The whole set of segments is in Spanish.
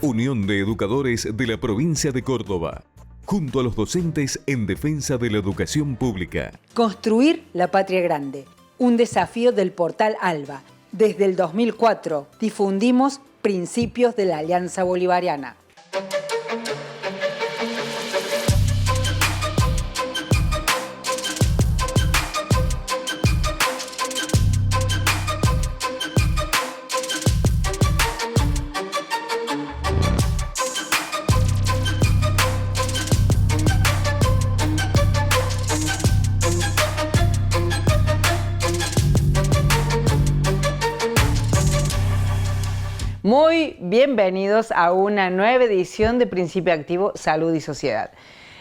Unión de Educadores de la Provincia de Córdoba, junto a los docentes en defensa de la educación pública. Construir la patria grande, un desafío del portal ALBA. Desde el 2004 difundimos principios de la Alianza Bolivariana. Muy bienvenidos a una nueva edición de Principio Activo, Salud y Sociedad.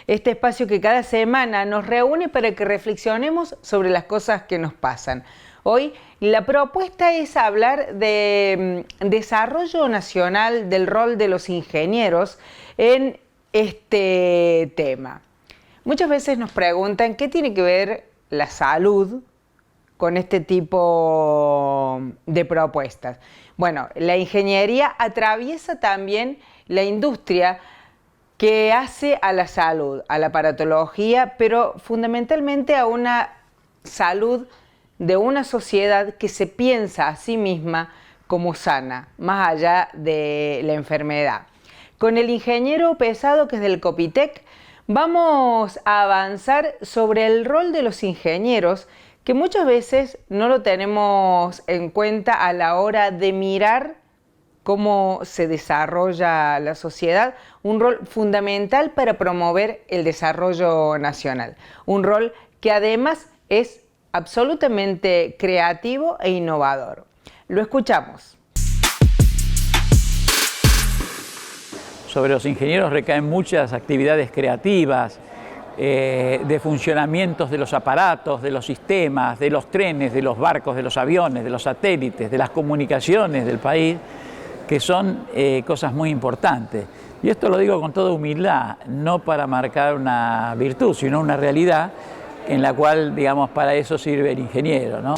Este espacio que cada semana nos reúne para que reflexionemos sobre las cosas que nos pasan. Hoy la propuesta es hablar de desarrollo nacional del rol de los ingenieros en este tema. Muchas veces nos preguntan qué tiene que ver la salud con este tipo de propuestas. Bueno, la ingeniería atraviesa también la industria que hace a la salud, a la aparatología, pero fundamentalmente a una salud de una sociedad que se piensa a sí misma como sana, más allá de la enfermedad. Con el ingeniero Pesado, que es del Copitec, vamos a avanzar sobre el rol de los ingenieros, que muchas veces no lo tenemos en cuenta a la hora de mirar cómo se desarrolla la sociedad, un rol fundamental para promover el desarrollo nacional, un rol que además es absolutamente creativo e innovador. Lo escuchamos. Sobre los ingenieros recaen muchas actividades creativas, de funcionamientos de los aparatos, de los sistemas, de los trenes, de los barcos, de los aviones, de los satélites, de las comunicaciones del país, que son cosas muy importantes. Y esto lo digo con toda humildad, no para marcar una virtud, sino una realidad en la cual, digamos, para eso sirve el ingeniero, ¿no?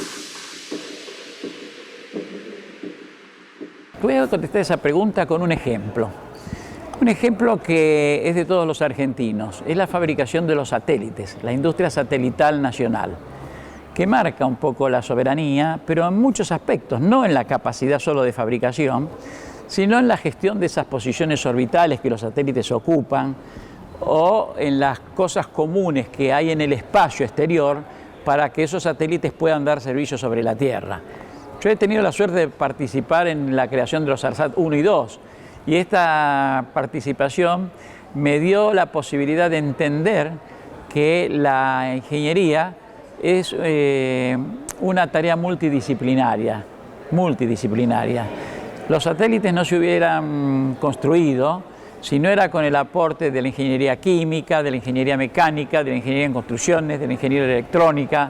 Voy a contestar esa pregunta con un ejemplo. Un ejemplo que es de todos los argentinos, es la fabricación de los satélites, la industria satelital nacional, que marca un poco la soberanía, pero en muchos aspectos, no en la capacidad solo de fabricación, sino en la gestión de esas posiciones orbitales que los satélites ocupan, o en las cosas comunes que hay en el espacio exterior para que esos satélites puedan dar servicio sobre la Tierra. Yo he tenido la suerte de participar en la creación de los ARSAT 1 y 2, y esta participación me dio la posibilidad de entender que la ingeniería es una tarea multidisciplinaria. Los satélites no se hubieran construido si no era con el aporte de la ingeniería química, de la ingeniería mecánica, de la ingeniería en construcciones, de la ingeniería electrónica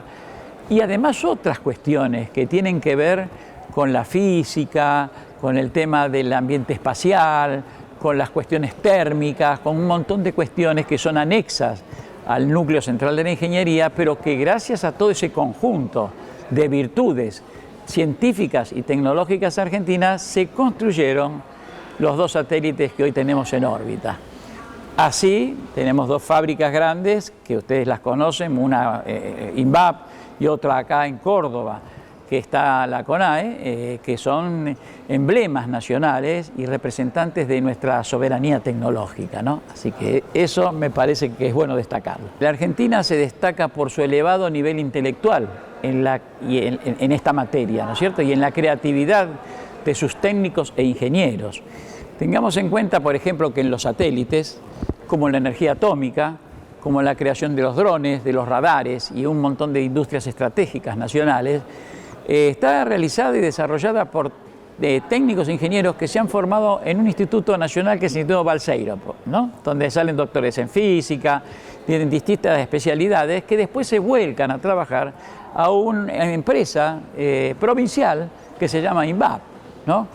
y además otras cuestiones que tienen que ver con la física, con el tema del ambiente espacial, con las cuestiones térmicas, con un montón de cuestiones que son anexas al núcleo central de la ingeniería, pero que gracias a todo ese conjunto de virtudes científicas y tecnológicas argentinas se construyeron los dos satélites que hoy tenemos en órbita. Así tenemos dos fábricas grandes que ustedes las conocen, una INVAP y otra acá en Córdoba, que está la CONAE, que son emblemas nacionales y representantes de nuestra soberanía tecnológica, ¿no? Así que eso me parece que es bueno destacarlo. La Argentina se destaca por su elevado nivel intelectual en esta materia, ¿no es cierto? Y en la creatividad de sus técnicos e ingenieros. Tengamos en cuenta, por ejemplo, que en los satélites, como en la energía atómica, como en la creación de los drones, de los radares y un montón de industrias estratégicas nacionales, está realizada y desarrollada por técnicos e ingenieros que se han formado en un instituto nacional que es el Instituto Balseiro, ¿no? Donde salen doctores en física, tienen distintas especialidades que después se vuelcan a trabajar a una empresa provincial que se llama INVAP, ¿no?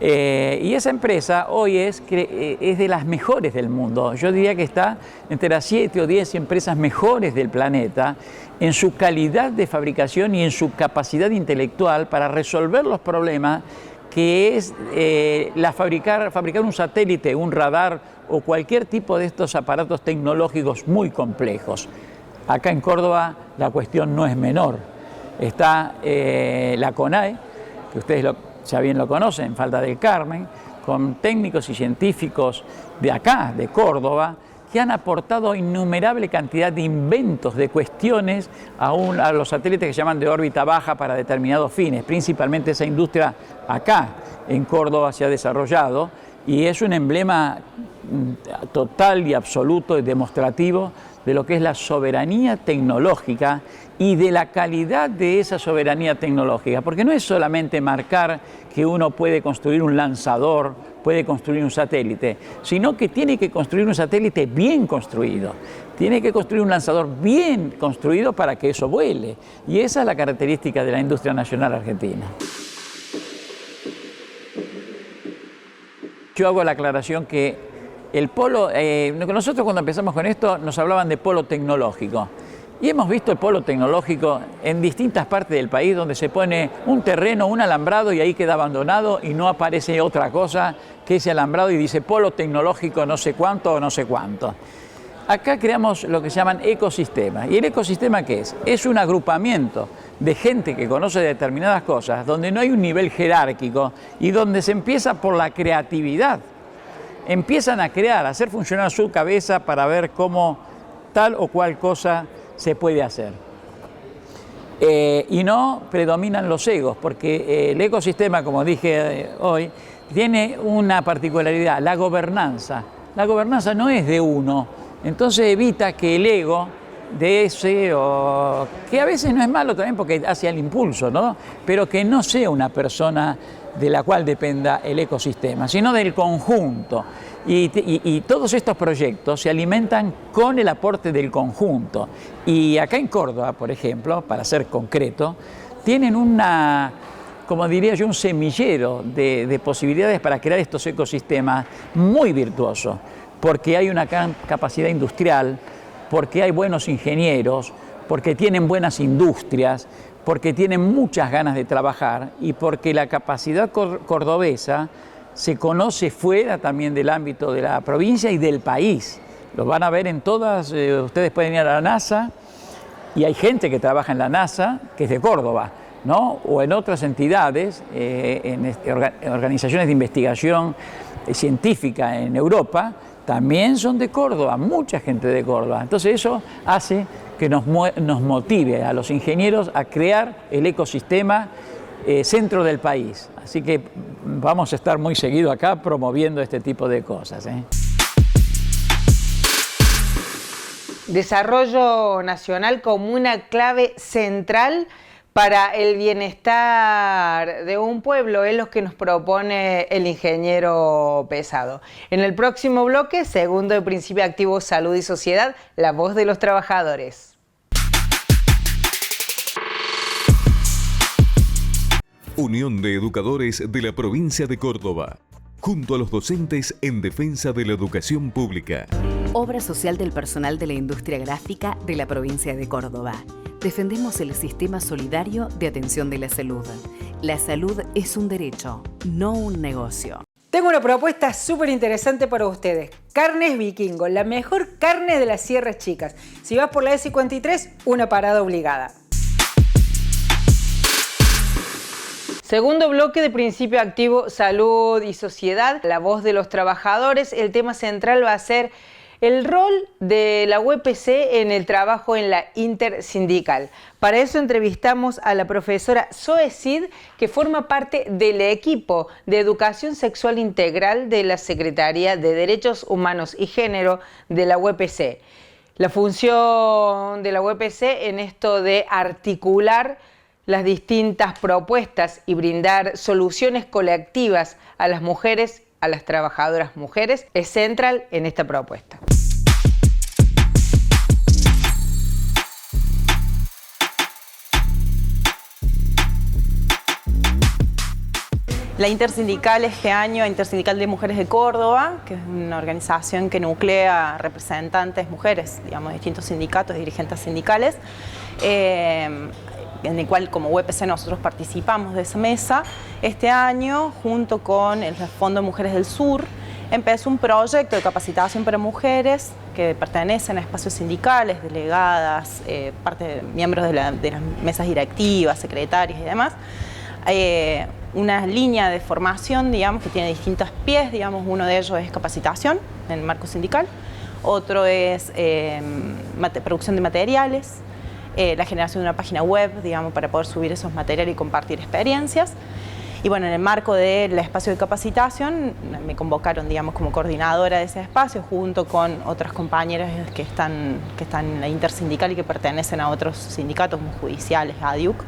Y esa empresa hoy es de las mejores del mundo. Yo diría que está entre las 7 o 10 empresas mejores del planeta en su calidad de fabricación y en su capacidad intelectual para resolver los problemas que es fabricar un satélite, un radar o cualquier tipo de estos aparatos tecnológicos muy complejos. Acá en Córdoba la cuestión no es menor. Está la CONAE, que ustedes ya bien lo conocen, Falda del Carmen, con técnicos y científicos de acá, de Córdoba, que han aportado innumerable cantidad de inventos, de cuestiones a los satélites que se llaman de órbita baja para determinados fines. Principalmente esa industria acá en Córdoba se ha desarrollado y es un emblema total y absoluto y demostrativo de lo que es la soberanía tecnológica y de la calidad de esa soberanía tecnológica, porque no es solamente marcar que uno puede construir un lanzador, puede construir un satélite, sino que tiene que construir un satélite bien construido, tiene que construir un lanzador bien construido para que eso vuele, y esa es la característica de la industria nacional argentina. Yo hago la aclaración que el polo, nosotros cuando empezamos con esto nos hablaban de polo tecnológico. Y hemos visto el polo tecnológico en distintas partes del país donde se pone un terreno, un alambrado y ahí queda abandonado y no aparece otra cosa que ese alambrado y dice polo tecnológico no sé cuánto o no sé cuánto. Acá creamos lo que se llaman ecosistemas. ¿Y el ecosistema qué es? Es un agrupamiento de gente que conoce determinadas cosas, donde no hay un nivel jerárquico y donde se empieza por la creatividad. Empiezan a crear, a hacer funcionar su cabeza para ver cómo tal o cual cosa se puede hacer. Y no predominan los egos, porque el ecosistema, como dije hoy, tiene una particularidad, la gobernanza. La gobernanza no es de uno, entonces evita que el ego de ese, o que a veces no es malo también porque hace el impulso, ¿no? Pero que no sea una persona de la cual dependa el ecosistema, sino del conjunto. Y todos estos proyectos se alimentan con el aporte del conjunto. Y acá en Córdoba, por ejemplo, para ser concreto, tienen como diría yo, un semillero de posibilidades para crear estos ecosistemas muy virtuosos, porque hay una gran capacidad industrial, porque hay buenos ingenieros, porque tienen buenas industrias, porque tienen muchas ganas de trabajar y porque la capacidad cordobesa se conoce fuera también del ámbito de la provincia y del país. Lo van a ver en todas, ustedes pueden ir a la NASA y hay gente que trabaja en la NASA que es de Córdoba, ¿no? O en otras entidades, en organizaciones de investigación científica en Europa, también son de Córdoba, mucha gente de Córdoba. Entonces eso hace que nos motive a los ingenieros a crear el ecosistema centro del país. Así que vamos a estar muy seguido acá promoviendo este tipo de cosas. Desarrollo nacional como una clave central para el bienestar de un pueblo es lo que nos propone el ingeniero Pesado. En el próximo bloque, segundo de Principio Activo Salud y Sociedad, la voz de los trabajadores. Unión de Educadores de la Provincia de Córdoba, junto a los docentes en defensa de la educación pública. Obra social del personal de la industria gráfica de la provincia de Córdoba. Defendemos el sistema solidario de atención de la salud. La salud es un derecho, no un negocio. Tengo una propuesta súper interesante para ustedes. Carnes Vikingo, la mejor carne de las Sierras Chicas. Si vas por la E53, una parada obligada. Segundo bloque de Principio Activo, Salud y Sociedad, la voz de los trabajadores. El tema central va a ser el rol de la UPC en el trabajo en la intersindical. Para eso entrevistamos a la profesora Zoe Cid, que forma parte del equipo de Educación Sexual Integral de la Secretaría de Derechos Humanos y Género de la UPC. La función de la UPC en esto de articular las distintas propuestas y brindar soluciones colectivas a las mujeres, a las trabajadoras mujeres, es central en esta propuesta. La intersindical este año, Intersindical de Mujeres de Córdoba, que es una organización que nuclea representantes mujeres, digamos, de distintos sindicatos, dirigentes sindicales, en el cual como UPC nosotros participamos de esa mesa, este año, junto con el Fondo Mujeres del Sur, empezó un proyecto de capacitación para mujeres que pertenecen a espacios sindicales, delegadas, miembros de las mesas directivas, secretarias y demás. Una línea de formación, digamos, que tiene distintos pies, digamos, uno de ellos es capacitación en el marco sindical, otro es producción de materiales, la generación de una página web, digamos, para poder subir esos materiales y compartir experiencias. Y bueno, en el marco del espacio de capacitación me convocaron, digamos, como coordinadora de ese espacio junto con otras compañeras que están en la intersindical y que pertenecen a otros sindicatos como judiciales, ADIUC,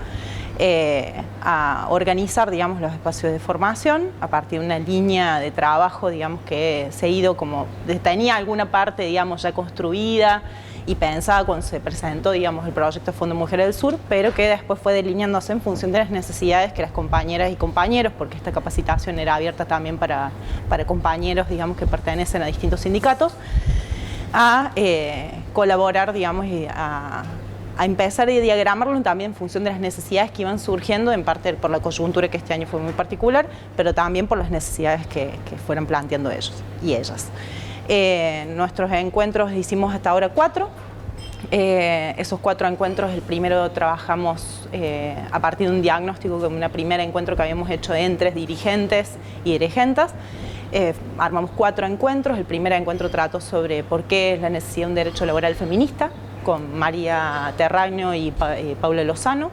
a organizar, digamos, los espacios de formación a partir de una línea de trabajo, digamos, que se ha ido como, tenía alguna parte, digamos, ya construida y pensada cuando se presentó, digamos, el proyecto Fondo Mujeres del Sur, pero que después fue delineándose en función de las necesidades que las compañeras y compañeros, porque esta capacitación era abierta también para compañeros, digamos, que pertenecen a distintos sindicatos, a colaborar, digamos, y a empezar a diagramarlo también en función de las necesidades que iban surgiendo, en parte por la coyuntura que este año fue muy particular, pero también por las necesidades que fueran planteando ellos y ellas. Nuestros encuentros hicimos hasta ahora 4. Esos 4 encuentros, el primero trabajamos a partir de un diagnóstico, de un primer encuentro que habíamos hecho entre dirigentes y dirigentas. Armamos 4 encuentros. El primer encuentro trató sobre por qué es la necesidad de un derecho laboral feminista, con María Terragno y Paula Lozano,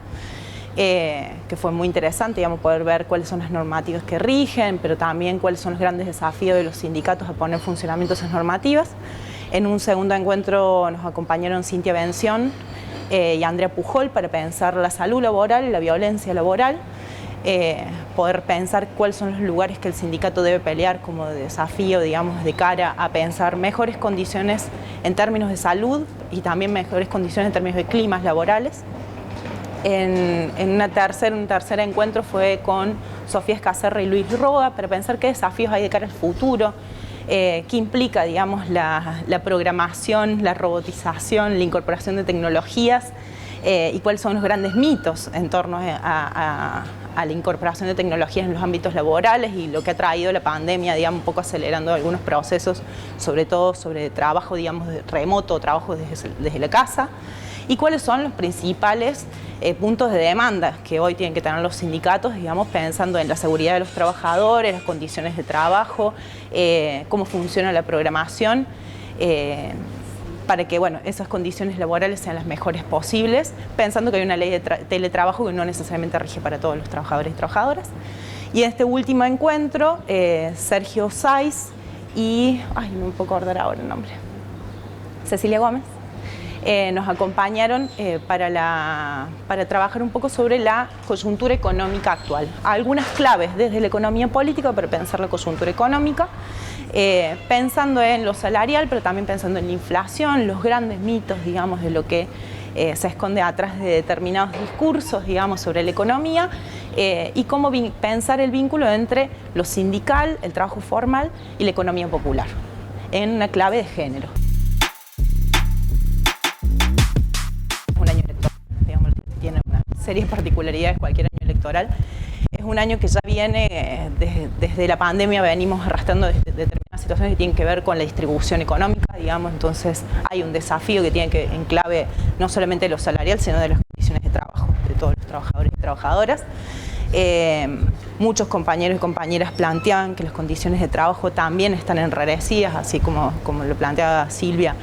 que fue muy interesante, digamos, poder ver cuáles son las normativas que rigen, pero también cuáles son los grandes desafíos de los sindicatos a poner en funcionamiento esas normativas. En un segundo encuentro nos acompañaron Cintia Bención y Andrea Pujol para pensar la salud laboral y la violencia laboral, poder pensar cuáles son los lugares que el sindicato debe pelear como desafío, digamos, de cara a pensar mejores condiciones en términos de salud y también mejores condiciones en términos de climas laborales. En un tercer encuentro fue con Sofía Escacerra y Luis Roa para pensar qué desafíos hay de cara al futuro, qué implica, digamos, la programación, la robotización, la incorporación de tecnologías y cuáles son los grandes mitos en torno a la incorporación de tecnologías en los ámbitos laborales y lo que ha traído la pandemia, digamos, un poco acelerando algunos procesos, sobre todo sobre trabajo, digamos, remoto, trabajo desde la casa, y cuáles son los principales puntos de demanda que hoy tienen que tener los sindicatos, digamos, pensando en la seguridad de los trabajadores, las condiciones de trabajo, cómo funciona la programación, para que, bueno, esas condiciones laborales sean las mejores posibles, pensando que hay una ley de teletrabajo que no necesariamente rige para todos los trabajadores y trabajadoras. Y en este último encuentro, Sergio Saiz y, no me puedo acordar ahora el nombre, Cecilia Gómez, nos acompañaron para trabajar un poco sobre la coyuntura económica actual. Algunas claves desde la economía política para pensar la coyuntura económica, pensando en lo salarial, pero también pensando en la inflación, los grandes mitos, digamos, de lo que se esconde atrás de determinados discursos, digamos, sobre la economía, y cómo pensar el vínculo entre lo sindical, el trabajo formal y la economía popular, en una clave de género. Series particularidades cualquier año electoral. Es un año que ya viene, desde la pandemia venimos arrastrando determinadas situaciones que tienen que ver con la distribución económica, digamos, entonces hay un desafío que tiene que en clave no solamente de lo salarial, sino de las condiciones de trabajo de todos los trabajadores y trabajadoras. Muchos compañeros y compañeras planteaban que las condiciones de trabajo también están enrarecidas, así como lo planteaba Silvia,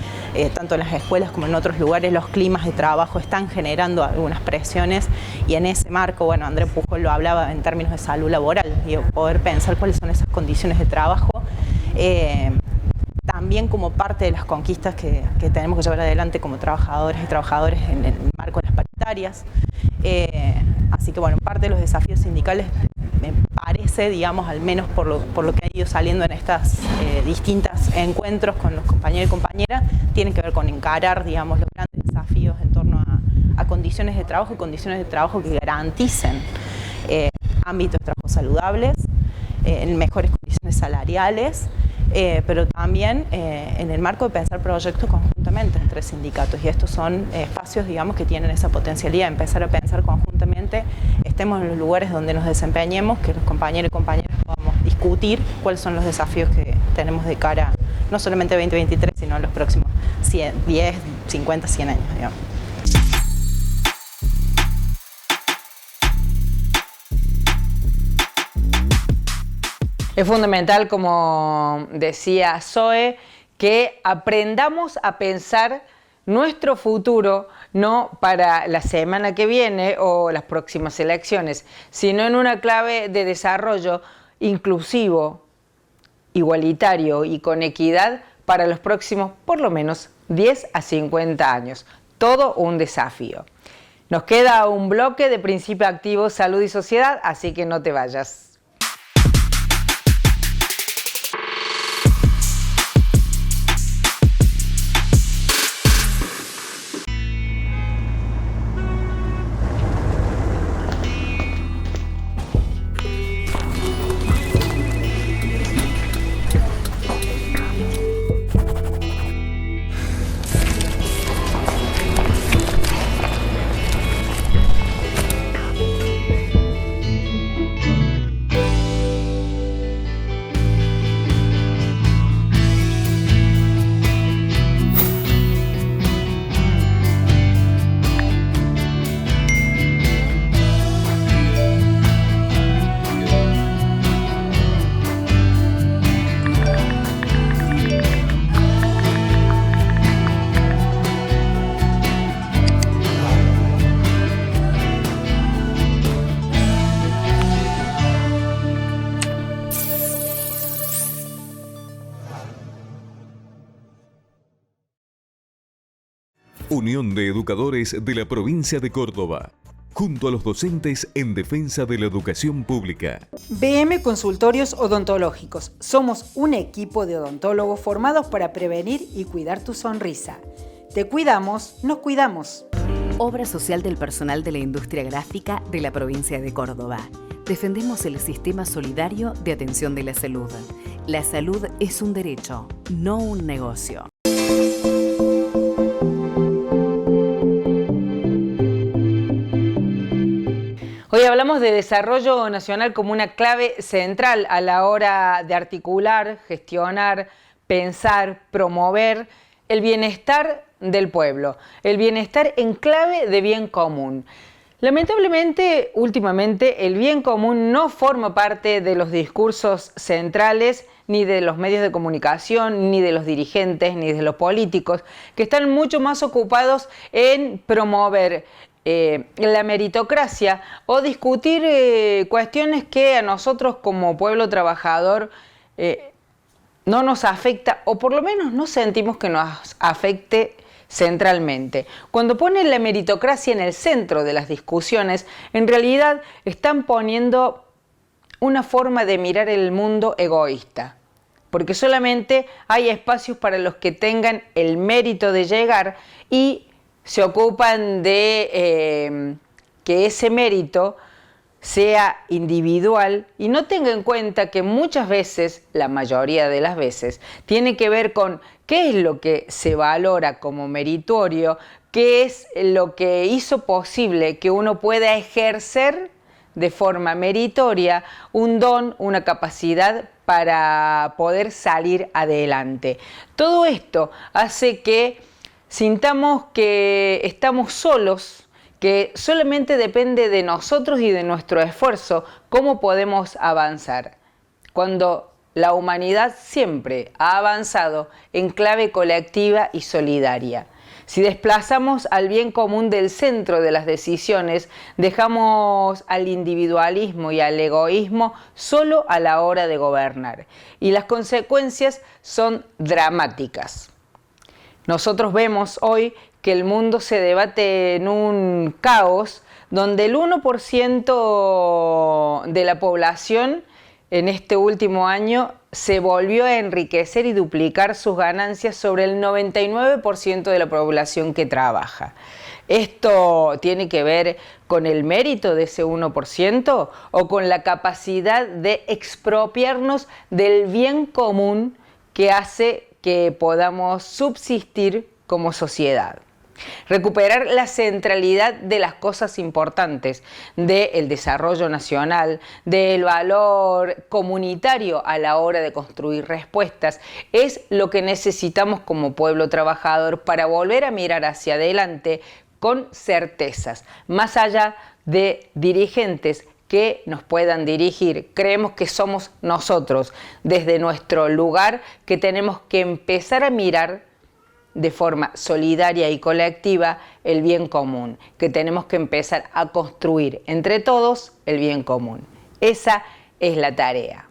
tanto en las escuelas como en otros lugares los climas de trabajo están generando algunas presiones y en ese marco, bueno, André Pujol lo hablaba en términos de salud laboral, digo, poder pensar cuáles son esas condiciones de trabajo, también como parte de las conquistas que tenemos que llevar adelante como trabajadoras y trabajadores en el marco de las paritarias. Así que, bueno, parte de los desafíos sindicales me parece, digamos, al menos por lo que ha ido saliendo en estas distintos encuentros con los compañeros y compañeras, tienen que ver con encarar, digamos, los grandes desafíos en torno a condiciones de trabajo y condiciones de trabajo que garanticen ámbitos de trabajo saludables, en mejores condiciones salariales pero también en el marco de pensar proyectos conjuntamente entre sindicatos. Y estos son espacios, digamos, que tienen esa potencialidad de empezar a pensar conjuntamente, estemos en los lugares donde nos desempeñemos, que los compañeros y compañeras podamos discutir cuáles son los desafíos que tenemos de cara, no solamente 2023, sino en los próximos 10, 50, 100 años, digamos. Es fundamental, como decía Zoe, que aprendamos a pensar nuestro futuro no para la semana que viene o las próximas elecciones, sino en una clave de desarrollo inclusivo, igualitario y con equidad para los próximos por lo menos 10 a 50 años. Todo un desafío. Nos queda un bloque de Principio Activo, Salud y Sociedad, así que no te vayas. Unión de Educadores de la Provincia de Córdoba, junto a los docentes en defensa de la educación pública. BM Consultorios Odontológicos. Somos un equipo de odontólogos formados para prevenir y cuidar tu sonrisa. Te cuidamos, nos cuidamos. Obra social del personal de la industria gráfica de la provincia de Córdoba. Defendemos el sistema solidario de atención de la salud. La salud es un derecho, no un negocio. Hoy hablamos de desarrollo nacional como una clave central a la hora de articular, gestionar, pensar, promover el bienestar del pueblo, el bienestar en clave de bien común. Lamentablemente, últimamente, el bien común no forma parte de los discursos centrales, ni de los medios de comunicación, ni de los dirigentes, ni de los políticos, que están mucho más ocupados en promover la meritocracia o discutir cuestiones que a nosotros como pueblo trabajador no nos afecta, o por lo menos no sentimos que nos afecte centralmente. Cuando ponen la meritocracia en el centro de las discusiones, en realidad están poniendo una forma de mirar el mundo egoísta, porque solamente hay espacios para los que tengan el mérito de llegar y se ocupan de que ese mérito sea individual y no tenga en cuenta que muchas veces, la mayoría de las veces, tiene que ver con qué es lo que se valora como meritorio, qué es lo que hizo posible que uno pueda ejercer de forma meritoria un don, una capacidad para poder salir adelante. Todo esto hace que sintamos que estamos solos, que solamente depende de nosotros y de nuestro esfuerzo cómo podemos avanzar, cuando la humanidad siempre ha avanzado en clave colectiva y solidaria. Si desplazamos al bien común del centro de las decisiones, dejamos al individualismo y al egoísmo solo a la hora de gobernar, y las consecuencias son dramáticas. Nosotros vemos hoy que el mundo se debate en un caos donde el 1% de la población en este último año se volvió a enriquecer y duplicar sus ganancias sobre el 99% de la población que trabaja. ¿Esto tiene que ver con el mérito de ese 1% o con la capacidad de expropiarnos del bien común que hace que podamos subsistir como sociedad. Recuperar la centralidad de las cosas importantes, del desarrollo nacional, del valor comunitario a la hora de construir respuestas, es lo que necesitamos como pueblo trabajador para volver a mirar hacia adelante con certezas, más allá de dirigentes que nos puedan dirigir. Creemos que somos nosotros, desde nuestro lugar, que tenemos que empezar a mirar de forma solidaria y colectiva el bien común, que tenemos que empezar a construir entre todos el bien común. Esa es la tarea.